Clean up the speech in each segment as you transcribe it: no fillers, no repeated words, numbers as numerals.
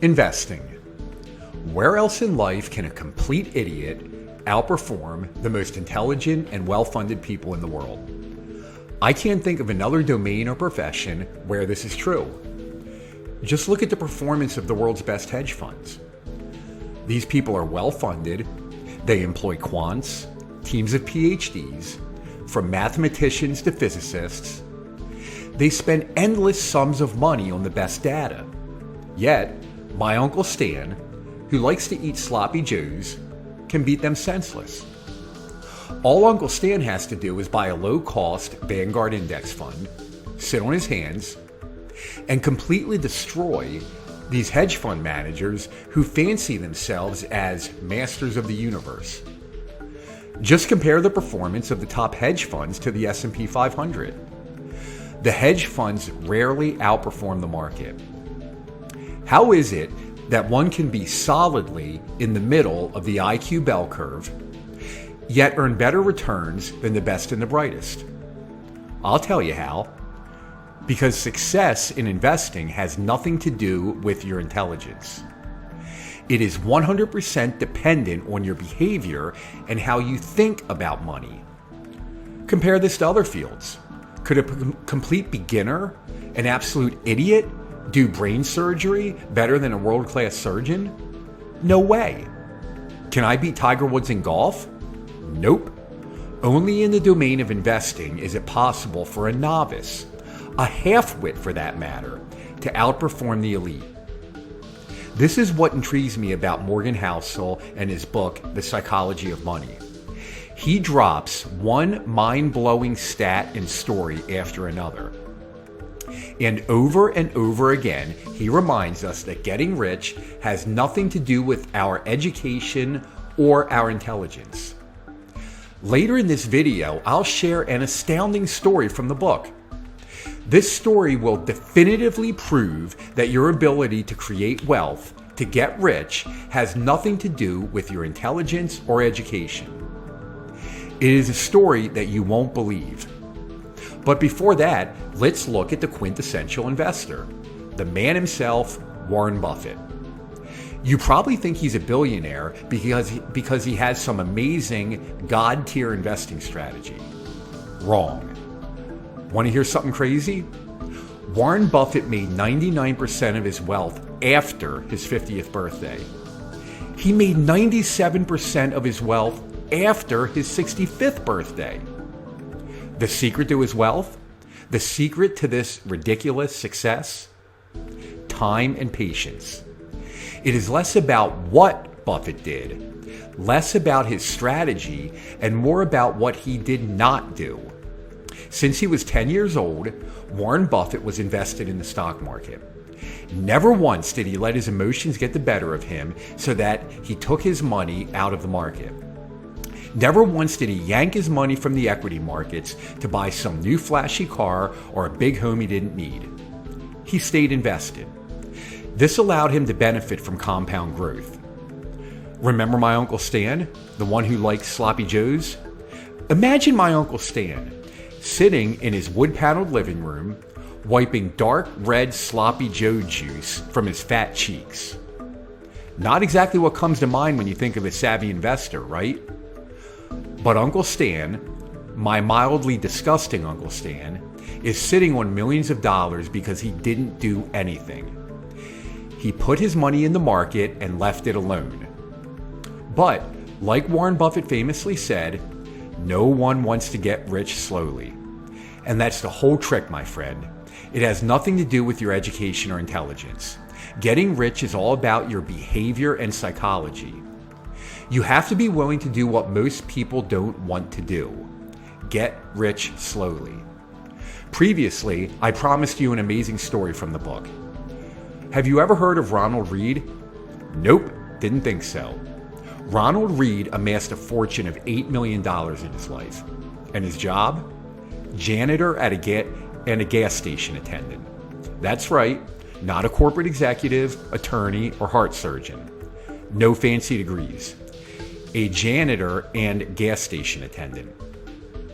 Investing. Where else in life can a complete idiot outperform the most intelligent and well-funded people in the world? I can't think of another domain or profession where this is true. Just look at the performance of the world's best hedge funds. These people are well-funded. They employ quants, teams of PhDs, from mathematicians to physicists. They spend endless sums of money on the best data. Yet, my Uncle Stan, who likes to eat sloppy joes, can beat them senseless. All Uncle Stan has to do is buy a low-cost Vanguard index fund, sit on his hands, and completely destroy these hedge fund managers who fancy themselves as masters of the universe. Just compare the performance of the top hedge funds to the S&P 500. The hedge funds rarely outperform the market. How is it that one can be solidly in the middle of the IQ bell curve, yet earn better returns than the best and the brightest? I'll tell you how. Because success in investing has nothing to do with your intelligence. It is 100% dependent on your behavior and how you think about money. Compare this to other fields. Could a complete beginner, an absolute idiot, do brain surgery better than a world-class surgeon? No way. Can I beat Tiger Woods in golf? Nope. Only in the domain of investing is it possible for a novice, a half-wit for that matter, to outperform the elite. This is what intrigues me about Morgan Housel and his book, The Psychology of Money. He drops one mind-blowing stat and story after another. And over again, he reminds us that getting rich has nothing to do with our education or our intelligence. Later in this video, I'll share an astounding story from the book. This story will definitively prove that your ability to create wealth, to get rich, has nothing to do with your intelligence or education. It is a story that you won't believe. But before that, let's look at the quintessential investor, the man himself, Warren Buffett. You probably think he's a billionaire because he has some amazing God-tier investing strategy. Wrong. Want to hear something crazy? Warren Buffett made 99% of his wealth after his 50th birthday. He made 97% of his wealth after his 65th birthday. The secret to his wealth? The secret to this ridiculous success? Time and patience. It is less about what Buffett did, less about his strategy, and more about what he did not do. Since he was 10 years old, Warren Buffett was invested in the stock market. Never once did he let his emotions get the better of him so that he took his money out of the market. Never once did he yank his money from the equity markets to buy some new flashy car or a big home he didn't need. He stayed invested. This allowed him to benefit from compound growth. Remember my Uncle Stan, the one who likes sloppy joes? Imagine my Uncle Stan sitting in his wood-paneled living room, wiping dark red sloppy joe juice from his fat cheeks. Not exactly what comes to mind when you think of a savvy investor, right? But Uncle Stan, my mildly disgusting Uncle Stan, is sitting on millions of dollars because he didn't do anything. He put his money in the market and left it alone. But, like Warren Buffett famously said, no one wants to get rich slowly. And that's the whole trick, my friend. It has nothing to do with your education or intelligence. Getting rich is all about your behavior and psychology. You have to be willing to do what most people don't want to do. Get rich slowly. Previously, I promised you an amazing story from the book. Have you ever heard of Ronald Read? Nope, didn't think so. Ronald Read amassed a fortune of $8 million in his life. And his job? Janitor at a gas station attendant. That's right, not a corporate executive, attorney, or heart surgeon. No fancy degrees. A janitor and gas station attendant.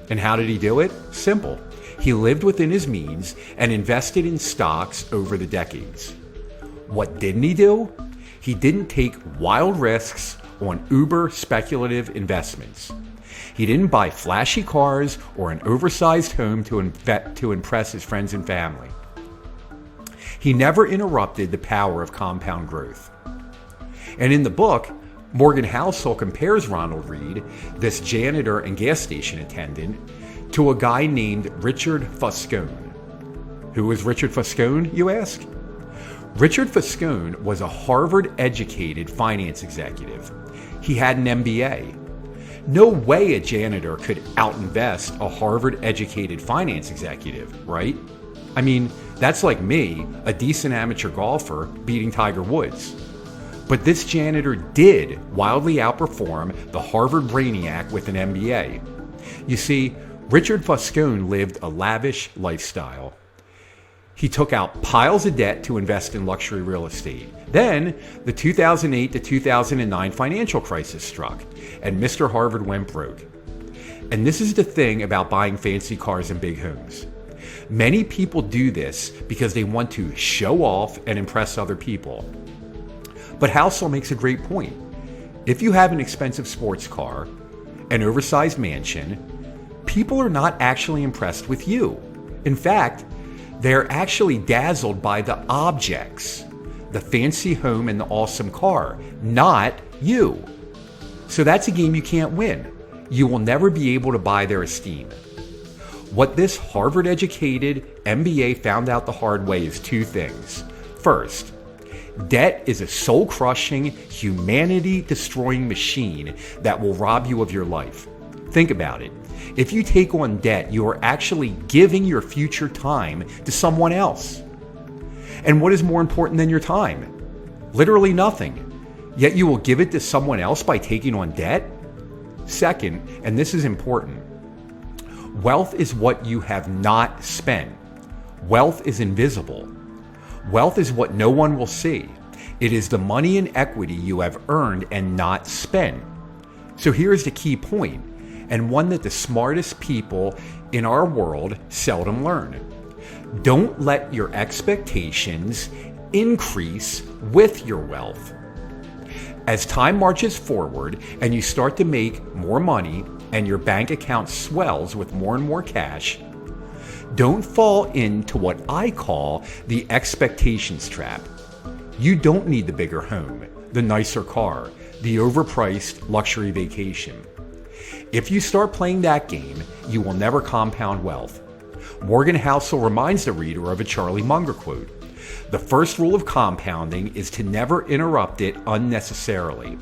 And how did he do it? Simple. He lived within his means and invested in stocks over the decades. What didn't he do? He didn't take wild risks on uber speculative investments. He didn't buy flashy cars or an oversized home to impress his friends and family. He never interrupted the power of compound growth. And in the book, Morgan Housel compares Ronald Read, this janitor and gas station attendant, to a guy named Richard Foscone. Who was Richard Foscone, you ask? Richard Foscone was a Harvard-educated finance executive. He had an MBA. No way a janitor could outinvest a Harvard-educated finance executive, right? I mean, that's like me, a decent amateur golfer, beating Tiger Woods. But this janitor did wildly outperform the Harvard brainiac with an MBA. You see, Richard Foscone lived a lavish lifestyle. He took out piles of debt to invest in luxury real estate. Then, the 2008 to 2009 financial crisis struck, and Mr. Harvard went broke. And this is the thing about buying fancy cars and big homes. Many people do this because they want to show off and impress other people. But Housel makes a great point. If you have an expensive sports car, an oversized mansion, people are not actually impressed with you. In fact, they're actually dazzled by the objects, the fancy home and the awesome car, not you. So that's a game you can't win. You will never be able to buy their esteem. What this Harvard-educated MBA found out the hard way is two things. First, debt is a soul-crushing, humanity-destroying machine that will rob you of your life. Think about it. If you take on debt, you are actually giving your future time to someone else. And what is more important than your time? Literally nothing. Yet you will give it to someone else by taking on debt? Second, and this is important, wealth is what you have not spent. Wealth is invisible. Wealth is what no one will see. It is the money and equity you have earned and not spent. So here's the key point, and one that the smartest people in our world seldom learn. Don't let your expectations increase with your wealth. As time marches forward and you start to make more money and your bank account swells with more and more cash, don't fall into what I call the expectations trap. You don't need the bigger home, the nicer car, the overpriced luxury vacation. If you start playing that game, you will never compound wealth. Morgan Housel reminds the reader of a Charlie Munger quote. The first rule of compounding is to never interrupt it unnecessarily.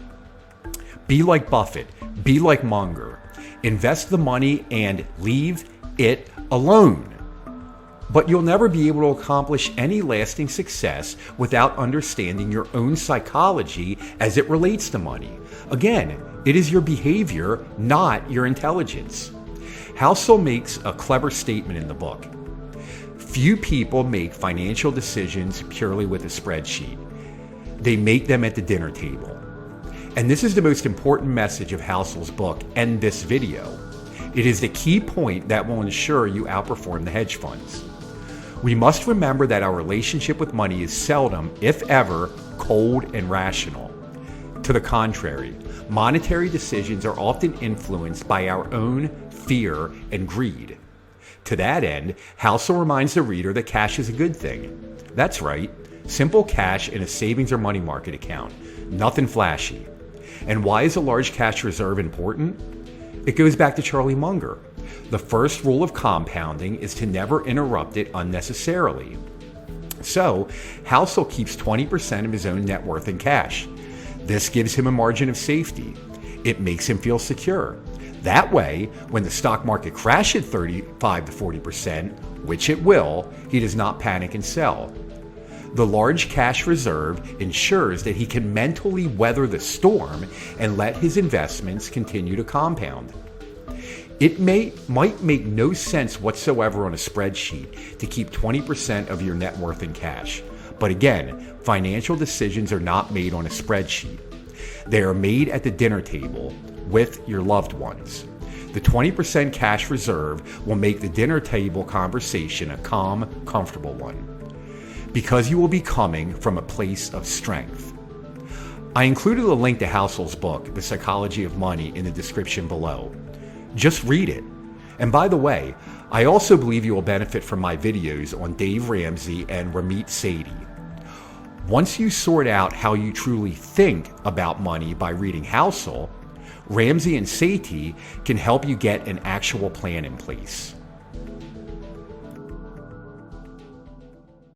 Be like Buffett, be like Munger. Invest the money and leave it alone. But you'll never be able to accomplish any lasting success without understanding your own psychology as it relates to money. Again, it is your behavior, not your intelligence. Housel makes a clever statement in the book. Few people make financial decisions purely with a spreadsheet. They make them at the dinner table. And this is the most important message of Housel's book and this video. It is the key point that will ensure you outperform the hedge funds. We must remember that our relationship with money is seldom, if ever, cold and rational. To the contrary, monetary decisions are often influenced by our own fear and greed. To that end, Housel reminds the reader that cash is a good thing. That's right, simple cash in a savings or money market account, nothing flashy. And why is a large cash reserve important? It goes back to Charlie Munger. The first rule of compounding is to never interrupt it unnecessarily. So, Housel keeps 20% of his own net worth in cash. This gives him a margin of safety. It makes him feel secure. That way, when the stock market crashes 35 to 40%, which it will, he does not panic and sell. The large cash reserve ensures that he can mentally weather the storm and let his investments continue to compound. It might make no sense whatsoever on a spreadsheet to keep 20% of your net worth in cash. But again, financial decisions are not made on a spreadsheet. They are made at the dinner table with your loved ones. The 20% cash reserve will make the dinner table conversation a calm, comfortable one. because you will be coming from a place of strength. I included a link to Housel's book, The Psychology of Money, in the description below. Just read it. And by the way, I also believe you will benefit from my videos on Dave Ramsey and Ramit Sethi. Once you sort out how you truly think about money by reading Housel, Ramsey and Sethi can help you get an actual plan in place.